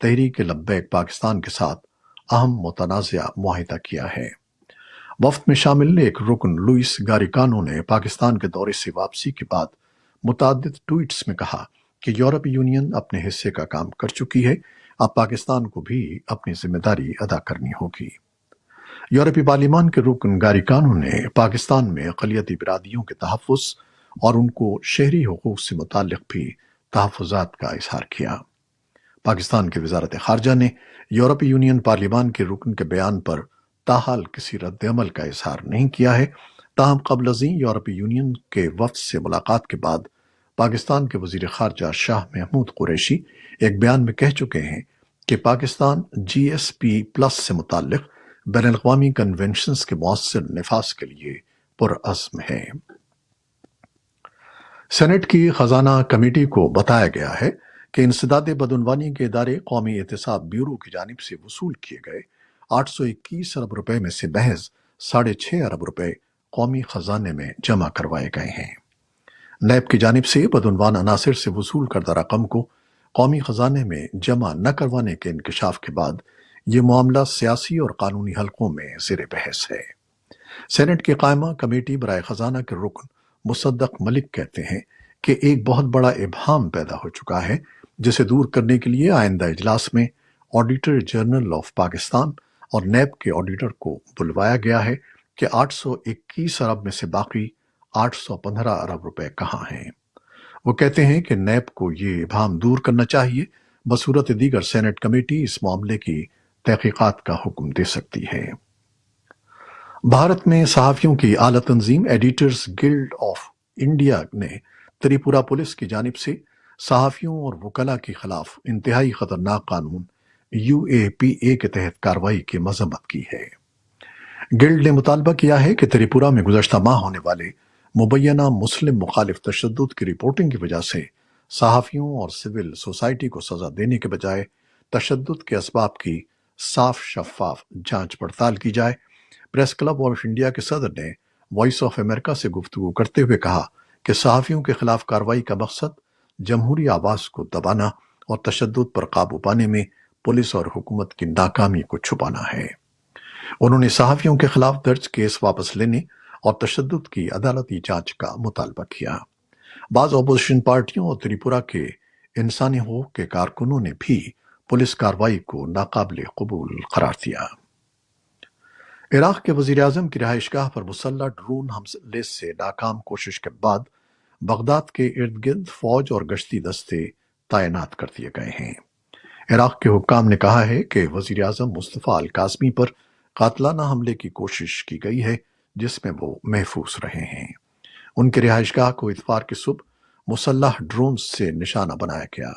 تحریک لبیک پاکستان کے ساتھ اہم متنازع معاہدہ کیا ہے۔ وفد میں شامل ایک رکن لوئس گاریکانو نے پاکستان کے دورے سے واپسی کے بعد متعدد ٹویٹس میں کہا کہ یورپی یونین اپنے حصے کا کام کر چکی ہے، اب پاکستان کو بھی اپنی ذمہ داری ادا کرنی ہوگی۔ یورپی پارلیمان کے رکن گاریکانو نے پاکستان میں اقلیتی برادریوں کے تحفظ اور ان کو شہری حقوق سے متعلق بھی تحفظات کا اظہار کیا۔ پاکستان کی وزارت خارجہ نے یورپی یونین پارلیمان کے رکن کے بیان پر تاحال کسی رد عمل کا اظہار نہیں کیا ہے، تاہم قبل ازیں یورپی یونین کے وفد سے ملاقات کے بعد پاکستان کے وزیر خارجہ شاہ محمود قریشی ایک بیان میں کہہ چکے ہیں کہ پاکستان جی ایس پی پلس سے متعلق بین الاقوامی کنونشنز کے مؤثر نفاذ کے لیے پرعزم ہے۔ سینٹ کی خزانہ کمیٹی کو بتایا گیا ہے کہ انسداد بدعنوانی کے ادارے قومی احتساب بیورو کی جانب سے وصول کیے گئے 821 ارب روپے میں سے محض 6.5 ارب روپے قومی خزانے میں جمع کروائے گئے ہیں۔ نیب کی جانب سے بدعنوان عناصر سے وصول کردہ رقم کو قومی خزانے میں جمع نہ کروانے کے انکشاف کے بعد یہ معاملہ سیاسی اور قانونی حلقوں میں زیر بحث ہے۔ سینٹ کی قائمہ کمیٹی برائے خزانہ کے رکن مصدق ملک کہتے ہیں کہ ایک بہت بڑا ابہام پیدا ہو چکا ہے، جسے دور کرنے کے لیے آئندہ اجلاس میں آڈیٹر جنرل آف پاکستان اور نیب کے آڈیٹر کو بلوایا گیا ہے کہ 821 ارب میں سے باقی 815 ارب روپے کہاں ہیں۔ وہ کہتے ہیں کہ نیب کو یہ ابہام دور کرنا چاہیے، بصورت دیگر سینٹ کمیٹی اس معاملے کی تحقیقات کا حکم دے سکتی ہے۔ بھارت میں صحافیوں کی اعلیٰ تنظیم ایڈیٹرز گلڈ آف انڈیا نے تریپورہ پولیس کی جانب سے صحافیوں اور وکلاء کے خلاف انتہائی خطرناک قانون UAPA کے تحت کارروائی کی مذمت کی ہے۔ گلڈ نے مطالبہ کیا ہے کہ تریپورہ میں گزشتہ ماہ ہونے والے مبینہ مسلم مخالف تشدد کی رپورٹنگ کی وجہ سے صحافیوں اور سول سوسائٹی کو سزا دینے کے بجائے تشدد کے اسباب کی صاف شفاف جانچ پڑتال کی جائے۔ پریس کلب آف انڈیا کے صدر نے وائس آف امریکہ سے گفتگو کرتے ہوئے کہا کہ صحافیوں کے خلاف کارروائی کا مقصد جمہوری آواز کو دبانا اور تشدد پر قابو پانے میں پولیس اور حکومت کی ناکامی کو چھپانا ہے۔ انہوں نے صحافیوں کے خلاف درج کیس واپس لینے اور تشدد کی عدالتی جانچ کا مطالبہ کیا۔ بعض اپوزیشن پارٹیوں اور تریپورہ کے انسانی حقوق کے کارکنوں نے بھی پولیس کارروائی کو ناقابل قبول قرار دیا۔ عراق کے وزیر اعظم کی رہائش گاہ پر مسلح ڈرون حملے سے ناکام کوشش کے بعد بغداد کے ارد گرد فوج اور گشتی دستے تعینات کر دیے گئے ہیں۔ عراق کے حکام نے کہا ہے کہ وزیر اعظم مصطفیٰ الکاظمی پر قاتلانہ حملے کی کوشش کی گئی ہے، جس میں وہ محفوظ رہے ہیں۔ ان کی رہائش گاہ کو اتوار کی صبح مسلح ڈرون سے نشانہ بنایا گیا۔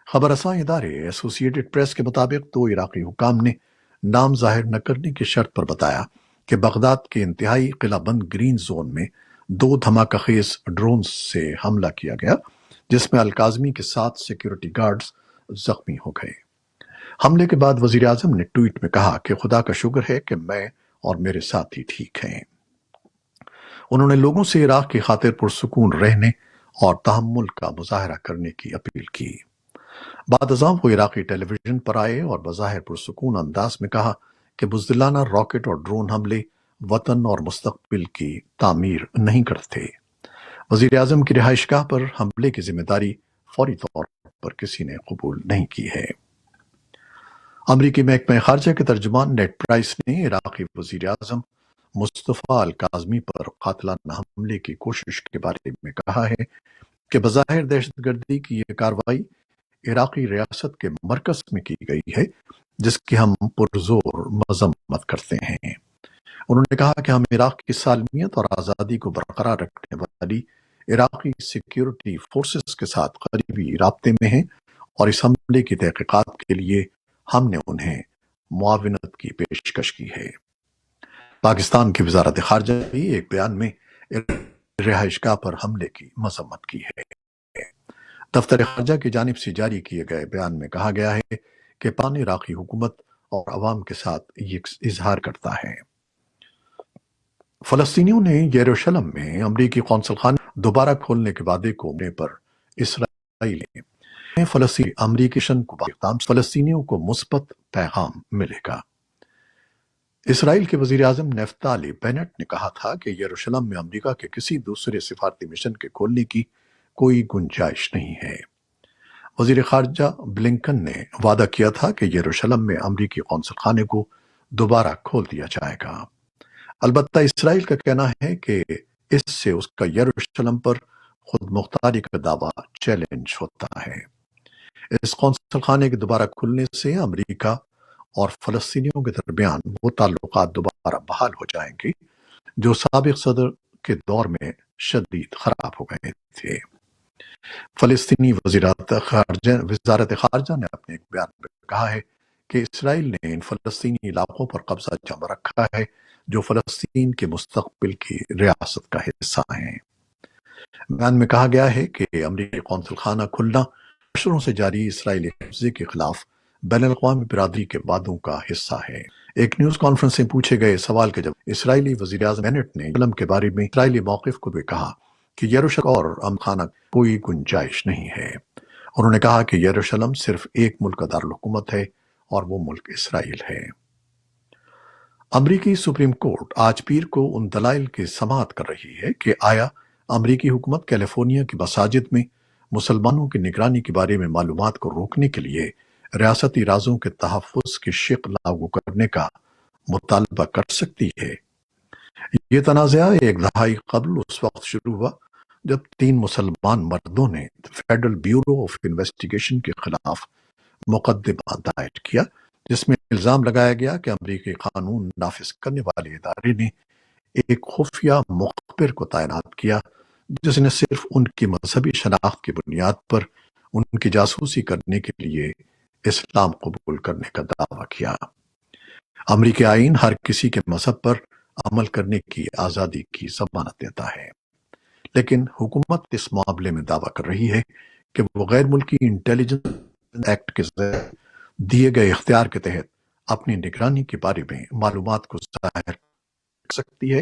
خبر رساں ادارے ایسوسی ایٹڈ پریس کے مطابق 2 عراقی حکام نے نام ظاہر نہ کرنے کی شرط پر بتایا کہ بغداد کے انتہائی قلعہ بند گرین زون میں 2 دھماکہ خیز ڈرون سے حملہ کیا گیا، جس میں الکاظمی کے 7 سیکیورٹی گارڈز زخمی ہو گئے۔ حملے کے بعد وزیر اعظم نے ٹویٹ میں کہا کہ خدا کا شکر ہے کہ میں اور میرے ساتھی ٹھیک ہیں۔ انہوں نے لوگوں سے عراق کی خاطر پرسکون رہنے اور تحمل کا مظاہرہ کرنے کی اپیل کی۔ بعد ازاں وہ عراقی ٹیلی ویژن پر آئے اور بظاہر پرسکون انداز میں کہا کہ بزدلانہ راکٹ اور ڈرون حملے وطن اور مستقبل کی تعمیر نہیں کرتے۔ وزیر اعظم کی رہائش گاہ پر حملے کی ذمہ داری فوری طور پر کسی نے قبول نہیں کی ہے۔ امریکی محکمہ خارجہ کے ترجمان نیڈ پرائس نے عراقی وزیر اعظم مصطفیٰ الکاظمی پر قاتلانہ حملے کی کوشش کے بارے میں کہا ہے کہ بظاہر دہشت گردی کی یہ کارروائی عراقی ریاست کے مرکز میں کی گئی ہے، جس کی ہم پرزور مذمت کرتے ہیں۔ انہوں نے کہا کہ ہم عراق کی سالمیت اور آزادی کو برقرار رکھنے والی عراقی سیکیورٹی فورسز کے ساتھ قریبی رابطے میں ہیں اور اس حملے کی تحقیقات کے لیے ہم نے انہیں معاونت کی پیشکش کی ہے۔ پاکستان کی وزارت خارجہ نے بھی ایک بیان میں رہائش گاہ پر حملے کی مذمت کی ہے۔ دفتر خارجہ کی جانب سے جاری کیے گئے بیان میں کہا گیا ہے کہ پاکستان عراقی حکومت اور عوام کے ساتھ یہ اظہار کرتا ہے۔ فلسطینیوں نے یروشلم میں امریکی قونصل خانے دوبارہ کھولنے کے وعدے کو ہونے پر اسرائیل نے فلسطینی امریکی شن کو پاکستان فلسطینیوں کو مثبت پیغام ملے گا۔ اسرائیل کے وزیر اعظم نفتالی بینٹ نے کہا تھا کہ یروشلم میں امریکہ کے کسی دوسرے سفارتی مشن کے کھولنے کی کوئی گنجائش نہیں ہے۔ وزیر خارجہ بلنکن نے وعدہ کیا تھا کہ یروشلم میں امریکی قونصل خانے کو دوبارہ کھول دیا جائے گا۔ البتہ اسرائیل کا کہنا ہے کہ اس سے اس کا یروشلم پر خود مختاری کا دعویٰ چیلنج ہوتا ہے۔ اس قونصل خانے کے دوبارہ کھلنے سے امریکہ اور فلسطینیوں کے درمیان وہ تعلقات دوبارہ بحال ہو جائیں گے جو سابق صدر کے دور میں شدید خراب ہو گئے تھے۔ فلسطینی وزارت خارجہ نے اپنے ایک بیان میں کہا ہے کہ اسرائیل نے ان فلسطینی علاقوں پر قبضہ جما رکھا ہے جو فلسطین کے مستقبل کی ریاست کا حصہ ہیں۔ بیان میں کہا گیا ہے کہ امریکی قونصل خانہ کھلنا اشروں سے جاری اسرائیلی قبضے کے خلاف بین الاقوامی برادری کے وعدوں کا حصہ ہے۔ ایک نیوز کانفرنس میں پوچھے گئے سوال کے جواب اسرائیلی وزیر اعظم بینٹ نے یروشلم کے بارے میں اسرائیلی موقف کو بھی کہا کہ یروشلم اور امن خانہ کوئی گنجائش نہیں ہے۔ انہوں نے کہا کہ یروشلم صرف ایک ملک کا دارالحکومت ہے اور وہ ملک اسرائیل ہے۔ امریکی سپریم کورٹ آج پیر کو ان دلائل کی سماعت کر رہی ہے کہ آیا امریکی حکومت کیلیفورنیا کی مساجد میں مسلمانوں کی نگرانی کے بارے میں معلومات کو روکنے کے لیے ریاستی رازوں کے تحفظ کی شق لاگو کرنے کا مطالبہ کر سکتی ہے۔ یہ تنازعہ ایک دہائی قبل اس وقت شروع ہوا جب 3 مسلمان مردوں نے فیڈرل بیورو آف انویسٹیگیشن کے خلاف مقدمہ دائر کیا، جس میں الزام لگایا گیا کہ امریکی قانون نافذ کرنے والے ادارے نے ایک خفیہ مخبر کو تعینات کیا جس نے صرف ان کی مذہبی شناخت کی بنیاد پر ان کی جاسوسی کرنے کے لیے اسلام قبول کرنے کا دعویٰ کیا۔ امریکی آئین ہر کسی کے مذہب پر عمل کرنے کی آزادی کی ضمانت دیتا ہے، لیکن حکومت اس معاملے میں دعویٰ کر رہی ہے کہ وہ غیر ملکی انٹیلیجنس ایکٹ کے ذریعے دیے گئے اختیار کے تحت اپنی نگرانی کے بارے میں معلومات کو ظاہر کر سکتی ہے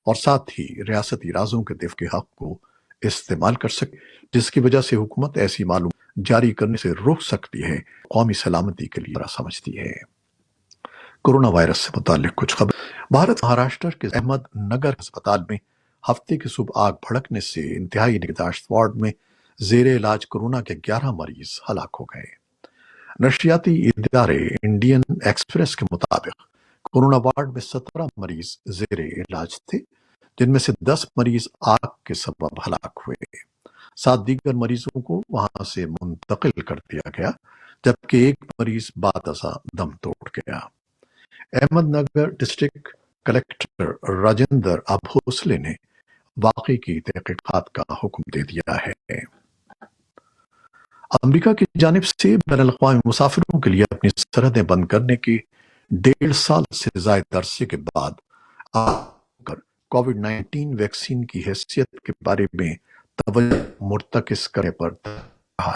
اور ساتھ ہی ریاستی رازوں کے دفع کے حق کو استعمال کر سکتی ہے، جس کی وجہ سے حکومت ایسی معلومات جاری کرنے سے روک سکتی ہے، قومی سلامتی کے لیے سمجھتی ہے۔ کورونا وائرس سے متعلق کچھ خبر۔ بھارت مہاراشٹر کے احمد نگر ہسپتال میں ہفتے کی صبح آگ بھڑکنے سے انتہائی نگہداشت وارڈ میں زیر علاج کورونا کے 11 مریض ہلاک ہو گئے۔ نشریاتی ادارے انڈین ایکسپریس کے مطابق کورونا وارڈ میں 17 مریض زیر علاج تھے، جن میں سے 10 مریض آگ کے سبب ہلاک ہوئے۔ 7 دیگر مریضوں کو وہاں سے منتقل کر دیا گیا، جبکہ ایک مریض بعد ازاں دم توڑ گیا۔ احمد نگر ڈسٹرکٹ کلکٹر راجندر ابھوسلے نے واقعے کی تحقیقات کا حکم دے دیا ہے۔ امریکہ کی جانب سے بین الاقوامی مسافروں کے لیے اپنی سرحدیں بند کرنے کے 1.5 سال سے زائد عرصے کے بعد کووڈ-19 ویکسین کی حیثیت کے بارے میں توجہ مرتکز کرنے پر کہا۔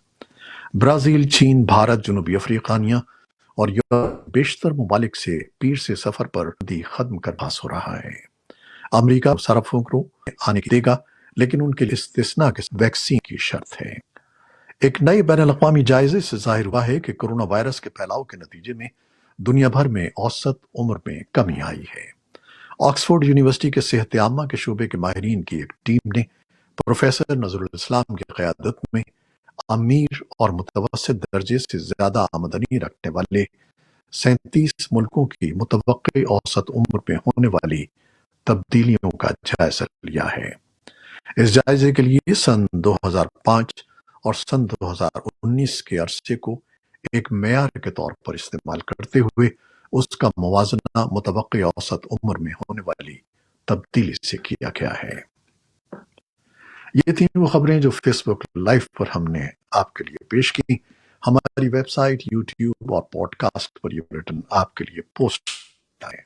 برازیل، چین، بھارت، جنوبی افریقہ اور یورپ بیشتر ممالک سے پیر سے سفر پر پابندی ختم کر پاس ہو رہا ہے۔ امریکہ صرفوں کو آنے کی دے گا، لیکن ان کے لیے استثناء کے ویکسین کی شرط ہے۔ ایک نئے بین الاقوامی جائزے سے ظاہر ہوا ہے کہ کورونا وائرس کے پھیلاؤ کے نتیجے میں دنیا بھر میں اوسط عمر میں کمی آئی ہے۔ آکسفورڈ یونیورسٹی کے صحت عامہ کے شعبے کے ماہرین کی ایک ٹیم نے پروفیسر نذر الاسلام کی قیادت میں امیر اور متوسط درجے سے زیادہ آمدنی رکھنے والے 37 ملکوں کی متوقع اوسط عمر میں ہونے والی تبدیلیوں کا جائزہ لیا ہے۔ اس جائزے کے لیے سن 2005 اور سن 2019 کے عرصے کو ایک معیار کے طور پر استعمال کرتے ہوئے اس کا موازنہ متوقع اوسط عمر میں ہونے والی تبدیلی سے کیا گیا ہے۔ یہ تھیں وہ خبریں جو فیس بک لائیو پر ہم نے آپ کے لیے پیش کی۔ ہماری ویب سائٹ، یوٹیوب اور پوڈ کاسٹ پر یہ بلیٹن آپ کے لیے پوسٹ ہے۔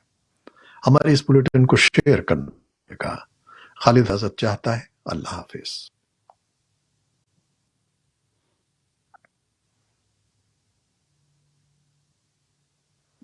ہمارے اس بلیٹن کو شیئر کرنے کا خالد حضرت چاہتا ہے۔ اللہ حافظ۔